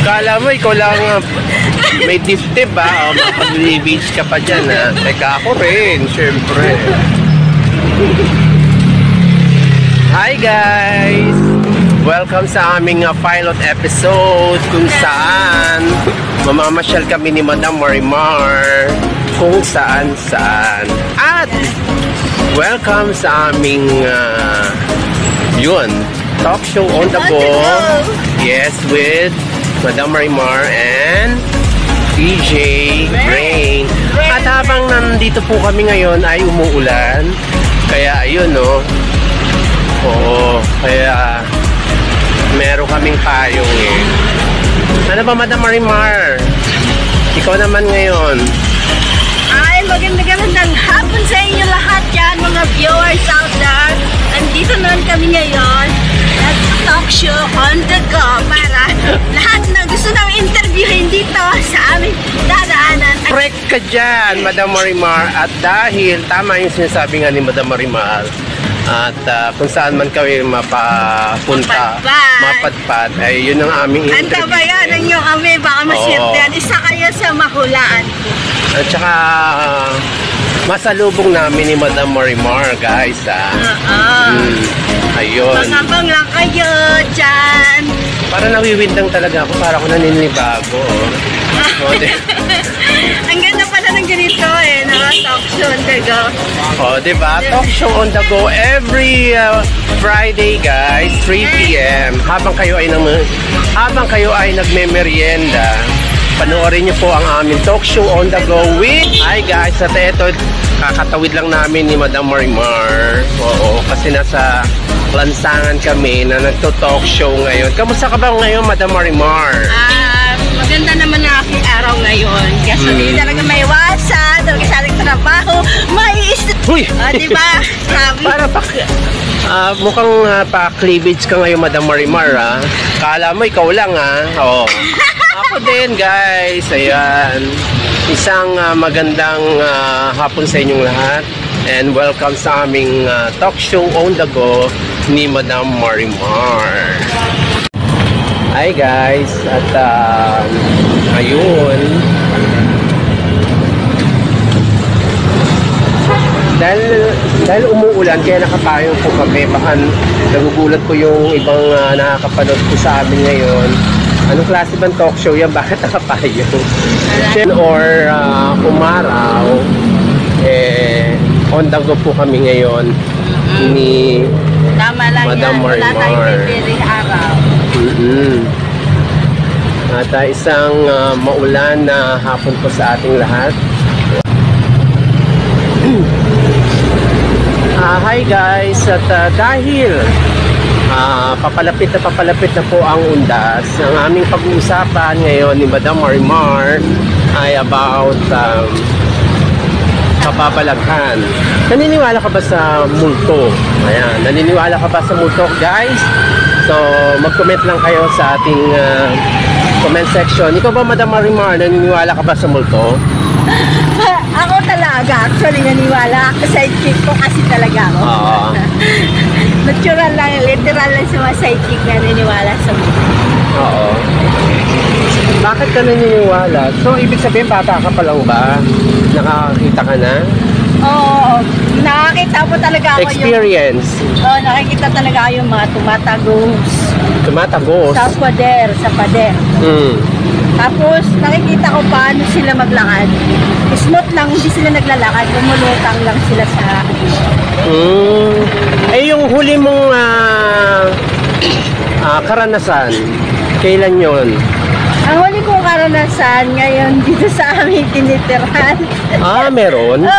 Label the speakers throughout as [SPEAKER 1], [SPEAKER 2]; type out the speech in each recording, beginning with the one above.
[SPEAKER 1] Kala mo, ikaw lang may dip-tip ba? O, makapag-beach ka pa dyan, ha? Teka, ako rin, syempre. Hi, guys! Welcome sa aming pilot episode kung saan mamamasyal kami ni Madam Marimar kung saan-saan. At welcome sa aming talk show on the go. Yes, with Madam Marimar and DJ Rain. At habang nandito po kami ngayon ay umuulan. Kaya ayun, no. Oo, kaya meron kaming payong eh. Ano ba, Madam Marimar? Ikaw naman ngayon.
[SPEAKER 2] Ay, magandang hapon sa inyo lahat yan, mga viewers out there. Andito naman kami ngayon. Talk show on the go para lahat na gusto ng interviewin dito sa aming dadaanan.
[SPEAKER 1] Correct ka dyan, Madam Marimar. At dahil tama yung sinasabi nga ni Madam Marimar, at kung saan man kami mapapunta, mapadpad, ay yun ang aming interview.
[SPEAKER 2] Antabayanan nyo kami, baka masirtean. Isa kayo sa mahulaan.
[SPEAKER 1] At saka masalubong namin ni Madam Marimar, guys. Ayun.
[SPEAKER 2] Magabang lang kayo dyan.
[SPEAKER 1] Para nawiwindang talaga ako, para ako naninibago.
[SPEAKER 2] Ang ganda pala ng ganito eh, talk show on the go.
[SPEAKER 1] Diba? Talk show on the go every Friday, guys, 3 p.m. Habang kayo ay nagme-merienda, panoorin niyo po ang aming talk show on the go with... Hi guys, at ito, kakatawid lang namin ni Madam Marimar. Oo, kasi nasa lansangan kami na nagto-talk show ngayon. Kamusta ka ba ngayon, Madam Marimar?
[SPEAKER 2] Maganda naman ang aking araw ngayon. Kasi hindi talaga may iwasan, talaga sa ating trabaho, may
[SPEAKER 1] Uy!
[SPEAKER 2] diba?
[SPEAKER 1] Para mukhang pa-cleavage ka ngayon, Madam Marimar, ha? Kala mo, ikaw lang, ha? Oo. Ako din, guys. Ayan. Isang magandang hapon sa inyong lahat. And welcome sa aming talk show on the go ni Madam Marimar. Hi guys. At ayun. Dahil umuulan, kaya nakapayong po kami. Baka nagugulat ko yung ibang nakakapanood ko sa amin ngayon. Anong klase bang talk show yan? Bakit nakapayong? Or umaraw, on the go po kami ngayon ni
[SPEAKER 2] tama lang
[SPEAKER 1] Madam
[SPEAKER 2] yan. Wala tayong
[SPEAKER 1] Marimar.
[SPEAKER 2] pipiling araw.
[SPEAKER 1] At isang maulan na hapon po sa ating lahat. Hi guys, at dahil papalapit na po ang undas, ang aming pag-uusapan ngayon ni Madam Marimar ay about kababalaghan. Naniniwala ka ba sa multo? Ayan, naniniwala ka ba sa multo, guys? So, mag-comment lang kayo sa ating comment section. Ikaw ba, Madam Marimar, naniniwala ka ba sa multo?
[SPEAKER 2] Ako talaga, actually naniwala ako sa sidekick ko kasi talaga ako. Natural lang, literal lang sa mga sidekick na naniwala sa multo.
[SPEAKER 1] Oo. Bakit ka naniniwala? So, ibig sabihin, bata ka pa lang ba? Nakakakita ka na?
[SPEAKER 2] Oo, nakakita po talaga ako
[SPEAKER 1] Experience?
[SPEAKER 2] Nakikita talaga ako yung mga tumatagos.
[SPEAKER 1] Tumatagos?
[SPEAKER 2] Sa pader. Tapos, nakikita ko paano sila maglakad. Smooth lang, hindi sila naglalakad. Lumulutang lang sila sa...
[SPEAKER 1] yung huli mong karanasan, kailan yon?
[SPEAKER 2] Ang huli kong karanasan ngayon dito sa aming tinitirahan.
[SPEAKER 1] Meron?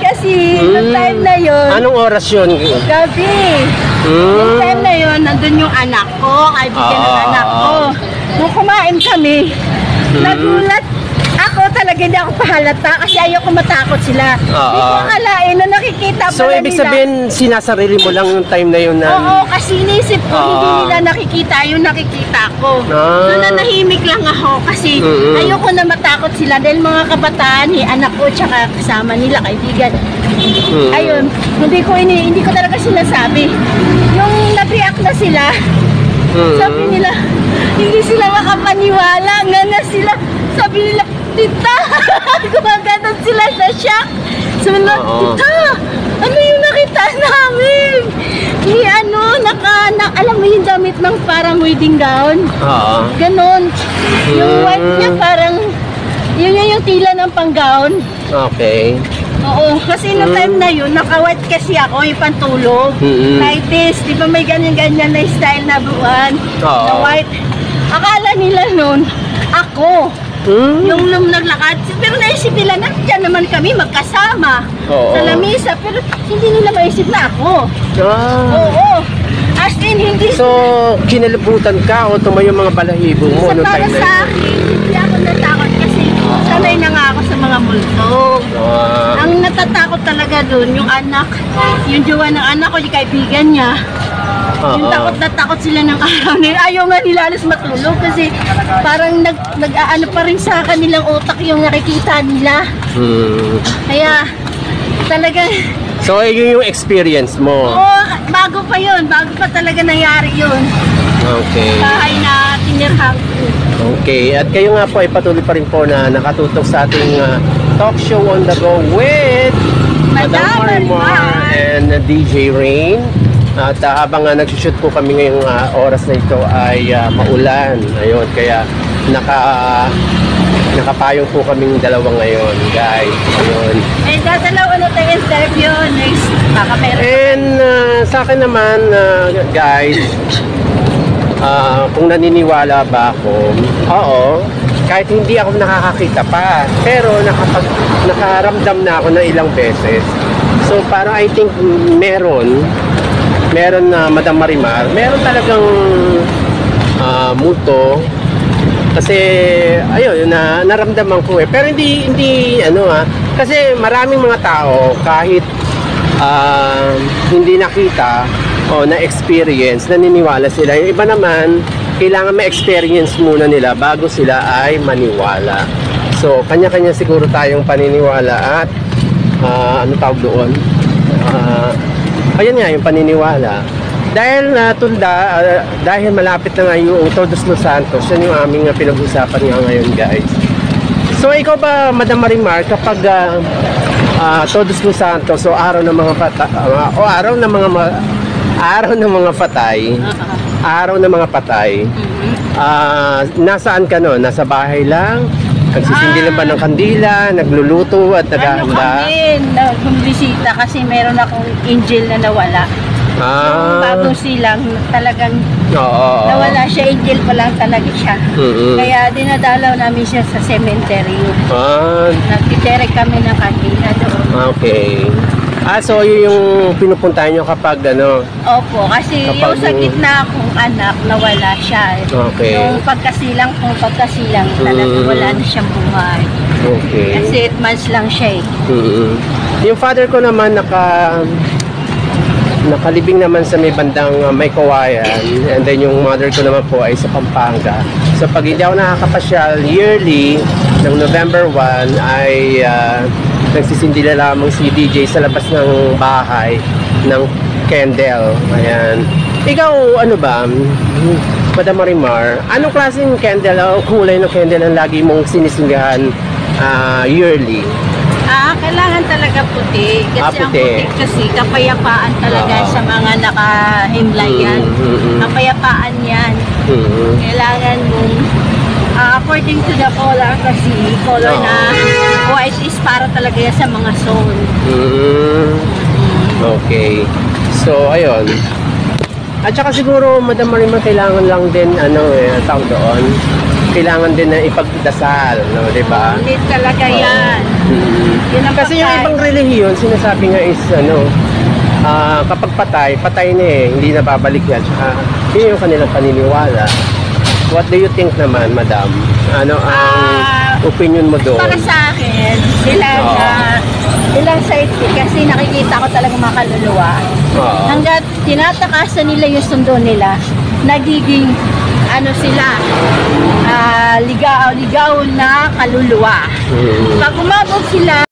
[SPEAKER 2] Kasi, noong time na yun...
[SPEAKER 1] Anong oras yun?
[SPEAKER 2] Gabi. Noong time na yun, nandun yung anak ko, kaibigan ng anak ko. Nung kumain kami, nagulat ako talaga, hindi ako pahalata kasi ayoko matakot sila. Hindi ko akalain na nakikita pala nila.
[SPEAKER 1] So, ibig sabihin, sinasarili mo lang yung time na yun na...
[SPEAKER 2] Oo, kasi inisip ko, hindi nila nakikita yung nakikita ko. So, nanahimik lang ako kasi ayoko na matakot sila dahil mga kabataan, anak ko, tsaka kasama nila, kaibigan. Ayun, hindi ko talaga sinasabi. Yung nag-react na sila, sabi nila, hindi sila makapaniwala. Nga na sila, sabi nila, tita, gumaganon sila sa shock. Sabi nila, tita, ano yung nakita namin? Ni ano, alam mo yung damit ng parang wedding gown?
[SPEAKER 1] Oo.
[SPEAKER 2] Ganon. Yung white niya parang, yun yung tila ng pang-gown.
[SPEAKER 1] Okay.
[SPEAKER 2] Oo, kasi noong time na yun, naka-white kasi ako, yung pantulog. Like this, di ba may ganyan-ganyan na style na buwan? Na white. Akala nila nun, ako. Yung naglakad, pero naisip nila na dyan naman kami magkasama sa lamisa, pero hindi nila maisip na ako. Oo. As in, hindi.
[SPEAKER 1] So, kinalabutan ka o tumayo mga balahibo mo noong
[SPEAKER 2] para
[SPEAKER 1] time na
[SPEAKER 2] sa akin, hindi ako natakot kasi sanay na nga ako sa mga multo. Ang natatakot talaga dun, yung anak, yung jowa ng anak ko, yung kaibigan niya. Yung takot na takot sila ng araw nila. Ayaw nga nila alas matulog kasi parang nag-aano pa rin sa kanilang utak yung nakikita nila. Kaya talagang...
[SPEAKER 1] So, yun yung experience mo?
[SPEAKER 2] Oo, bago pa yun. Bago pa talaga nangyari yun.
[SPEAKER 1] Okay.
[SPEAKER 2] Bahay na tinirhang ko.
[SPEAKER 1] Okay. At kayo nga po ay patuloy pa rin po na nakatutok sa ating talk show on the go with Madam Marimar and DJ Rain. At habang nagsushoot po kami ngayong oras na ito ay maulan. Ayun, kaya nakapayong po kaming dalawa ngayon, guys. Ayun.
[SPEAKER 2] Eh, dadalawa na tayo interview next kakamera.
[SPEAKER 1] And sa akin naman, guys, kung naniniwala ba ako, oo, kahit hindi ako nakakakita pa, pero nakaramdam na ako ng ilang beses. So, parang I think meron na Madam Marimar, meron talagang multo. Kasi ayun, naramdaman ko eh. Pero hindi kasi maraming mga tao kahit hindi nakita o na-experience, naniniwala sila. Yung iba naman, kailangan ma-experience muna nila bago sila ay maniwala. So, kanya-kanya siguro tayong paniniwala at ano tawag doon? Ayun nga, yung paniniwala. Dahil dahil malapit na nga yung Todos los Santos, yun yung aming pinag-usapan nga ngayon, guys. So, ikaw ba, Madam Marimar, kapag Todos los Santos o araw ng mga patay, nasaan ka no? Nasa bahay lang? Nagsisindi lang ba ng kandila, nagluluto at naghahanda?
[SPEAKER 2] Nagbisita kasi meron akong angel na nawala. Yung bagong silang talagang nawala siya, angel pa lang talaga siya. Kaya dinadalaw namin siya sa cemetery. Nagtitirek kami ng kandila doon.
[SPEAKER 1] Okay. So yun yung pinupuntahan nyo kapag ano?
[SPEAKER 2] Opo, kasi yung sa gitna kong anak, nawala siya.
[SPEAKER 1] Okay.
[SPEAKER 2] Yung pagkasilang talagang wala na siyang buhay.
[SPEAKER 1] Okay.
[SPEAKER 2] Kasi 8 months lang siya
[SPEAKER 1] Yung father ko naman nakalibing naman sa may bandang may kawayan, and then yung mother ko naman po ay sa Pampanga. So pag hindi ako nakakapasyal yearly ng November 1 ay nagsisindi na lamang si DJ sa labas ng bahay ng candle. Ayan. Ikaw, ano ba, Madam Marimar, anong klaseng candle o kulay ng candle ang lagi mong sinisindihan yearly?
[SPEAKER 2] Kailangan talaga puti. Kasi ang puti kasi kapayapaan talaga sa mga nakahimlayan. Kapayapaan yan. Kailangan mong according to the color kasi color na white is para talaga yan sa mga soul.
[SPEAKER 1] Okay. So, ayun. At saka siguro, Madam Marimar, kailangan lang din, tawag doon, kailangan din na ipagdasal, no, di ba?
[SPEAKER 2] Hindi talaga yan.
[SPEAKER 1] Kasi yung ibang relihiyon, sinasabi nga is, kapag patay na eh, hindi na babalik yan. Saka, yun yung kanilang paniniwala. What do you think naman, Madam? Ano ang opinion mo doon?
[SPEAKER 2] Para sa akin, ilang side kasi nakikita ko talaga mga kaluluwa. Hanggat tinatakasan nila yung sundo nila, nagiging ligaw na kaluluwa. Pag umabot sila